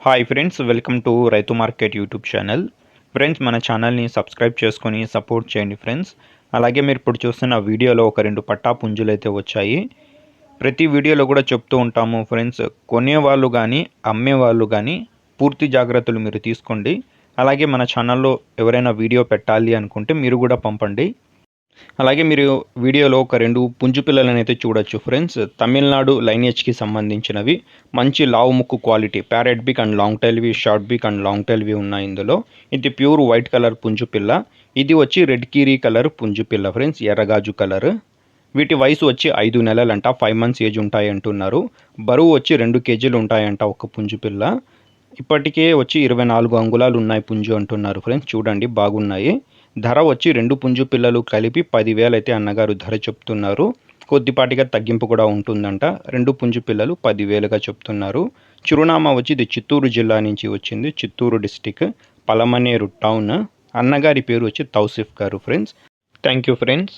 Hi friends, welcome to రైతు market YouTube channel. Friends, మన ఛానల్ని సబ్స్క్రైబ్ చేసుకొని సపోర్ట్ చేయండి ఫ్రెండ్స్. అలాగే మీరు ఇప్పుడు చూస్తున్న వీడియోలో ఒక 2 పట్టా పుంజులు అయితే వచ్చాయి. ప్రతి వీడియోలో కూడా చెప్తూ ఉంటాము ఫ్రెండ్స్, కొనేవాళ్ళు కానీ అమ్మేవాళ్ళు కానీ పూర్తి జాగ్రత్తలు మీరు తీసుకోండి. అలాగే మన ఛానల్లో ఎవరైనా వీడియో పెట్టాలి అనుకుంటే మీరు కూడా పంపండి. అలాగే మీరు వీడియోలో ఒక 2 పుంజు పిల్లలను అయితే చూడొచ్చు ఫ్రెండ్స్. తమిళనాడు లైనేజ్కి సంబంధించినవి. మంచి లావు ముక్కు quality, parrot beak and long టైల్వి, షార్ట్ బిక్ అండ్ లాంగ్ టైల్వి ఉన్నాయి ఇందులో. ఇది ప్యూర్ వైట్ కలర్ పుంజు పిల్ల. ఇది వచ్చి రెడ్ కీరీ కలర్ పుంజు పిల్ల ఫ్రెండ్స్, ఎర్రగాజు కలర్. వీటి వయసు వచ్చి 5 నెలలంట, 5 మంత్స్ ఏజ్ ఉంటాయి అంటున్నారు. బరువు వచ్చి 2 కేజీలు ఉంటాయంట ఒక పుంజు పిల్ల. ఇప్పటికే వచ్చి 24 అంగుళాలు ఉన్నాయి పుంజు అంటున్నారు ఫ్రెండ్స్. చూడండి, బాగున్నాయి. ధర వచ్చి 2 పుంజు పిల్లలు కలిపి 10,000 అయితే అన్నగారు ధర చెప్తున్నారు. కొద్దిపాటిగా తగ్గింపు కూడా ఉంటుందంట. 2 పుంజు పిల్లలు 10,000గా చెప్తున్నారు. చిరునామా వచ్చి ఇది చిత్తూరు జిల్లా నుంచి వచ్చింది, చిత్తూరు డిస్టిక్, పలమనేరు టౌన్. అన్నగారి పేరు వచ్చి తౌసిఫ్ గారు ఫ్రెండ్స్. Thank you friends.